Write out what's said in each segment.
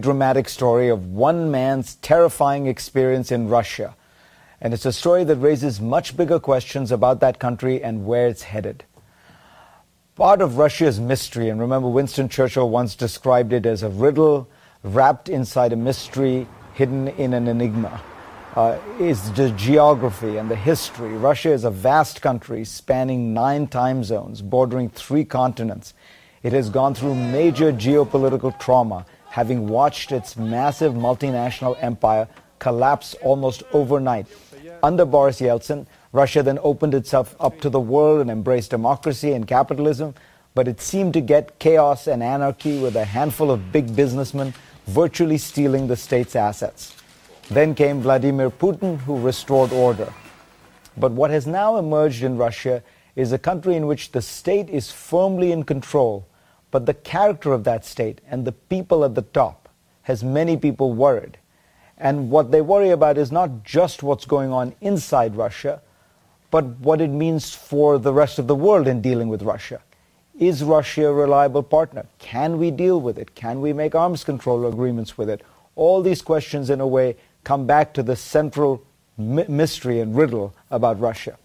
dramatic story of one man's terrifying experience in Russia. And it's a story that raises much bigger questions about that country and where it's headed. Part of Russia's mystery, and remember Winston Churchill once described it as a riddle wrapped inside a mystery hidden in an enigma, is the geography and the history. Russia is a vast country spanning 9 time zones, bordering 3 continents. It has gone through major geopolitical trauma, having watched its massive multinational empire collapse almost overnight. Under Boris Yeltsin, Russia then opened itself up to the world and embraced democracy and capitalism, but it seemed to get chaos and anarchy with a handful of big businessmen virtually stealing the state's assets. Then came Vladimir Putin, who restored order. But what has now emerged in Russia is a country in which the state is firmly in control, but the character of that state and the people at the top has many people worried. And what they worry about is not just what's going on inside Russia, but what it means for the rest of the world in dealing with Russia. Is Russia a reliable partner? Can we deal with it? Can we make arms control agreements with it? All these questions, in a way, come back to the central mystery and riddle about Russia.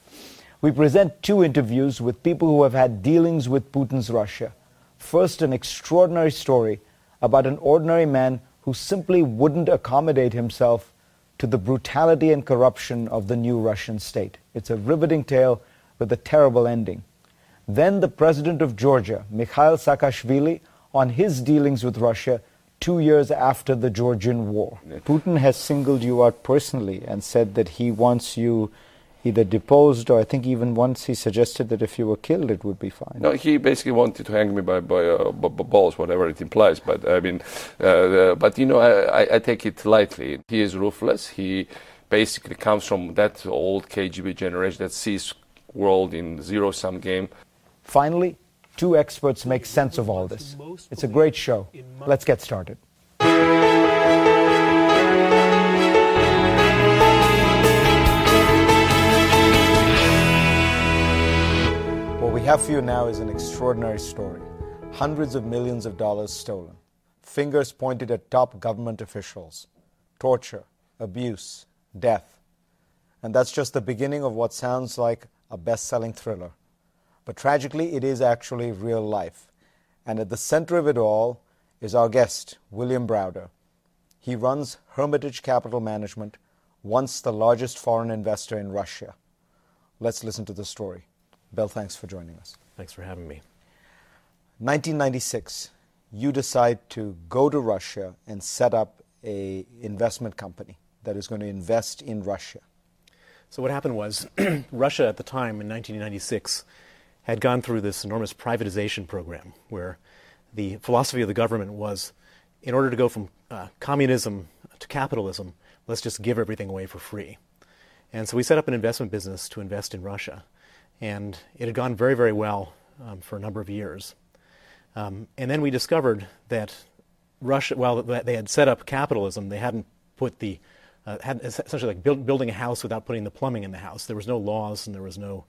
We present 2 interviews with people who have had dealings with Putin's Russia. First, an extraordinary story about an ordinary man who simply wouldn't accommodate himself to the brutality and corruption of the new Russian state. It's a riveting tale with a terrible ending. Then the president of Georgia, Mikhail Saakashvili, on his dealings with Russia 2 years after the Georgian War. Putin has singled you out personally and said that he wants you either deposed, or I think even once he suggested that if you were killed, it would be fine. No, he basically wanted to hang me by balls, whatever it implies. But I mean, but you know, I take it lightly. He is ruthless. He basically comes from that old KGB generation that sees world in zero-sum game. Finally, 2 experts make sense of all this. It's a great show. Let's get started. What we have for you now is an extraordinary story. Hundreds of millions of dollars stolen. Fingers pointed at top government officials. Torture, abuse, death. And that's just the beginning of what sounds like a best-selling thriller. But tragically, it is actually real life. And at the center of it all is our guest, William Browder. He runs Hermitage Capital Management, once the largest foreign investor in Russia. Let's listen to the story. Bill, thanks for joining us. Thanks for having me. 1996, you decide to go to Russia and set up an investment company that is going to invest in Russia. So what happened was, Russia at the time, in 1996, had gone through this enormous privatization program where the philosophy of the government was, in order to go from communism to capitalism, let's just give everything away for free. And so we set up an investment business to invest in Russia. And it had gone very, very well for a number of years. And then we discovered that Russia, while they had set up capitalism, they hadn't put the, had essentially like building a house without putting the plumbing in the house. There was no laws and there was no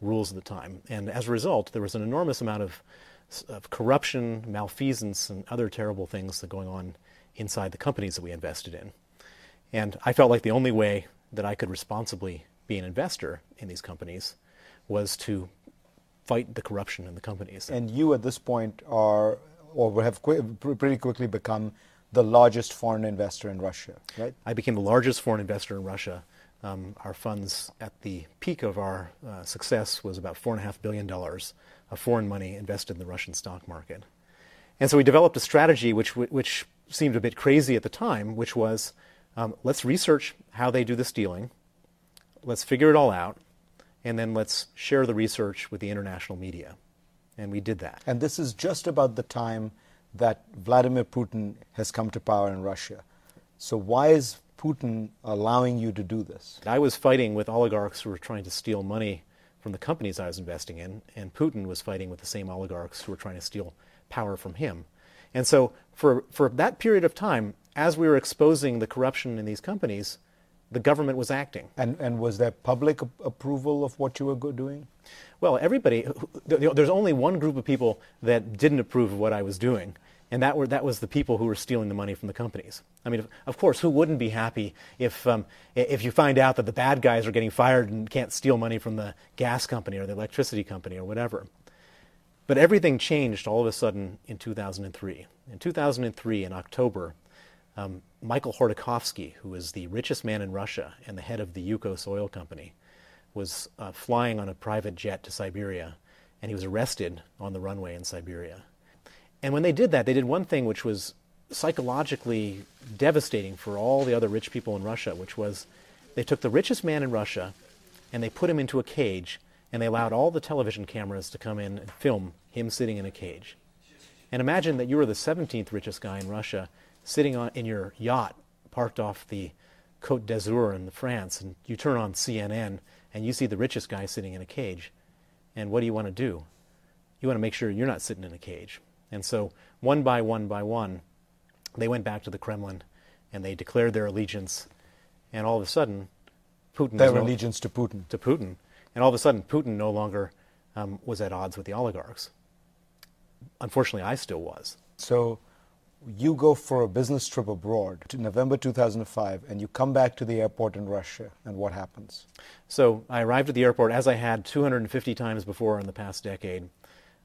rules at the time. And as a result, there was an enormous amount of corruption, malfeasance, and other terrible things that going on inside the companies that we invested in. And I felt like the only way that I could responsibly be an investor in these companies was to fight the corruption in the companies. And you at this point are, or have pretty quickly become the largest foreign investor in Russia, right? I became the largest foreign investor in Russia. Our funds at the peak of our success was about $4.5 billion of foreign money invested in the Russian stock market. And so we developed a strategy which seemed a bit crazy at the time, which was, let's research how they do the stealing, let's figure it all out, and then let's share the research with the international media. And we did that. And this is just about the time that Vladimir Putin has come to power in Russia. So why is Putin allowing you to do this? I was fighting with oligarchs who were trying to steal money from the companies I was investing in, and Putin was fighting with the same oligarchs who were trying to steal power from him. And so for that period of time, as we were exposing the corruption in these companies, the government was acting. And was there public approval of what you were doing? Well, everybody, there's only one group of people that didn't approve of what I was doing, And that was the people who were stealing the money from the companies. I mean, of course, who wouldn't be happy if you find out that the bad guys are getting fired and can't steal money from the gas company or the electricity company or whatever. But everything changed all of a sudden in 2003. In 2003, in October, Michael Khodorkovsky, who was the richest man in Russia and the head of the Yukos oil company, was flying on a private jet to Siberia, and he was arrested on the runway in Siberia. And when they did that, they did one thing which was psychologically devastating for all the other rich people in Russia, which was they took the richest man in Russia and they put him into a cage, and they allowed all the television cameras to come in and film him sitting in a cage. And imagine that you were the 17th richest guy in Russia sitting in your yacht parked off the Côte d'Azur in France, and you turn on CNN and you see the richest guy sitting in a cage. And what do you want to do? You want to make sure you're not sitting in a cage. And so one by one, they went back to the Kremlin and they declared their allegiance. And all of a sudden, Their allegiance to Putin. To Putin. And all of a sudden, Putin no longer was at odds with the oligarchs. Unfortunately, I still was. So you go for a business trip abroad to November 2005, and you come back to the airport in Russia, and what happens? So I arrived at the airport, as I had 250 times before in the past decade.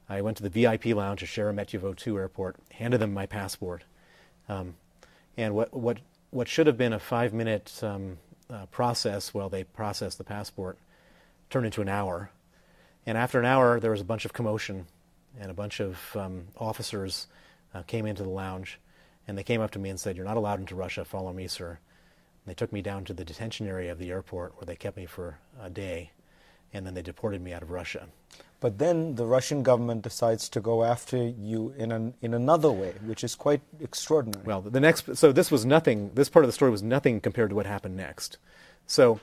I went to the VIP lounge at Sheremetyevo 2 airport, handed them my passport. And what should have been a 5-minute process while they processed the passport turned into an hour. And after an hour, there was a bunch of commotion, and a bunch of officers came into the lounge, and they came up to me and said, "You're not allowed into Russia, follow me, sir." And they took me down to the detention area of the airport, where they kept me for a day, and then they deported me out of Russia. But then the Russian government decides to go after you in another way, which is quite extraordinary. Well, so this was nothing, this part of the story was nothing compared to what happened next. So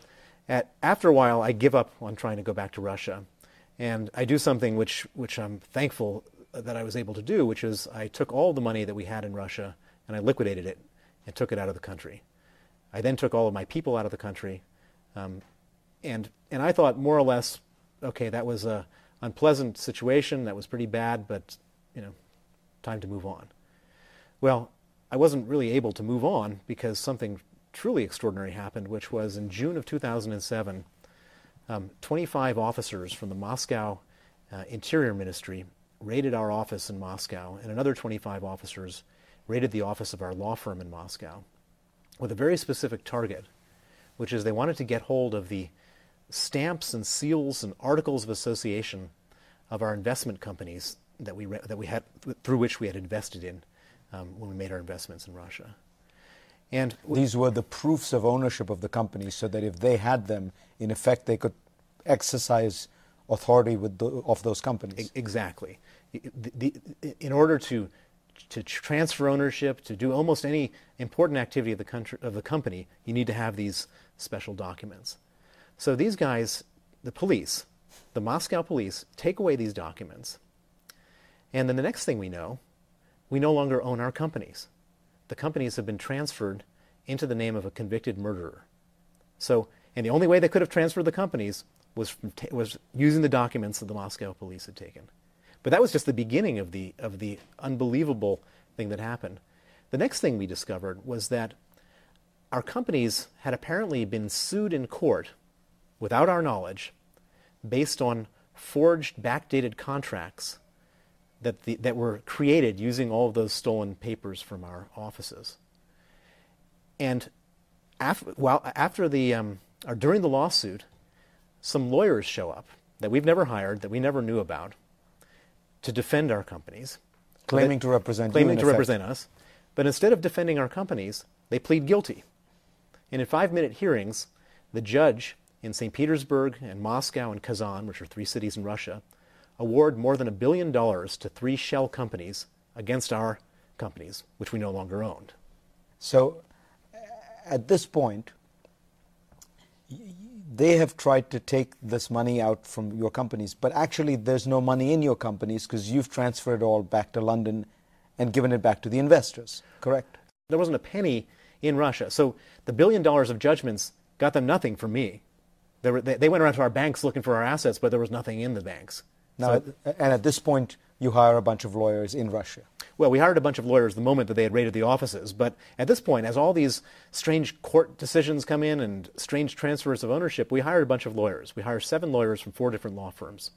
after a while, I give up on trying to go back to Russia, and I do something which I'm thankful that I was able to do, which is I took all the money that we had in Russia and I liquidated it and took it out of the country. I then took all of my people out of the country, and I thought more or less, okay, that was a unpleasant situation, that was pretty bad, but time to move on. Well, I wasn't really able to move on because something truly extraordinary happened, which was in June of 2007, 25 officers from the Moscow Interior Ministry raided our office in Moscow, and another 25 officers raided the office of our law firm in Moscow with a very specific target, which is they wanted to get hold of the stamps and seals and articles of association of our investment companies that we had, through which we had invested in when we made our investments in Russia. And these were the proofs of ownership of the companies, so that if they had them, in effect, they could exercise authority of those companies. Exactly. In order to transfer ownership, to do almost any important activity of the company, you need to have these special documents. So these guys, the police, the Moscow police, take away these documents. And then the next thing we know longer own our companies. The companies have been transferred into the name of a convicted murderer. So, and the only way they could have transferred the companies was using the documents that the Moscow police had taken. But that was just the beginning of the unbelievable thing that happened. The next thing we discovered was that our companies had apparently been sued in court without our knowledge, based on forged, backdated contracts that were created using all of those stolen papers from our offices. And during the lawsuit, some lawyers show up that we've never hired, that we never knew about, to defend our companies. Claiming to represent us. But instead of defending our companies, they plead guilty. And in 5-minute hearings, the judge in St. Petersburg and Moscow and Kazan, which are 3 cities in Russia, award more than $1 billion to 3 shell companies against our companies, which we no longer owned. So at this point, they have tried to take this money out from your companies, but actually there's no money in your companies because you've transferred it all back to London and given it back to the investors, correct? There wasn't a penny in Russia. So the $1 billion of judgments got them nothing from me. They went around to our banks looking for our assets, but there was nothing in the banks. Now, and at this point, you hire a bunch of lawyers in Russia. Well, we hired a bunch of lawyers the moment that they had raided the offices, but at this point, as all these strange court decisions come in and strange transfers of ownership, we hired a bunch of lawyers. We hired 7 lawyers from 4 different law firms,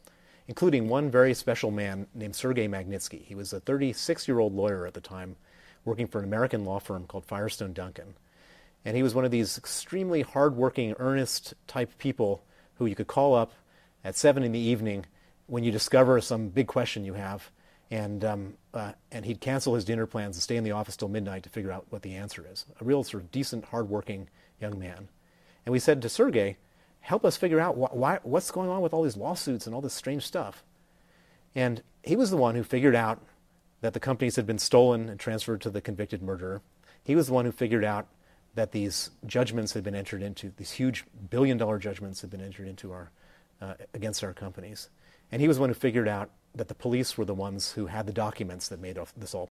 including one very special man named Sergei Magnitsky. He was a 36-year-old lawyer at the time, working for an American law firm called Firestone Duncan. And he was one of these extremely hardworking, earnest type people who you could call up at 7 in the evening when you discover some big question you have, and he'd cancel his dinner plans and stay in the office till midnight to figure out what the answer is. A real sort of decent, hardworking young man. And we said to Sergei, help us figure out what's going on with all these lawsuits and all this strange stuff. And he was the one who figured out that the companies had been stolen and transferred to the convicted murderer. He was the one who figured out that these judgments had been entered into, these huge billion-dollar judgments had been entered into against our companies. And he was the one who figured out that the police were the ones who had the documents that made this all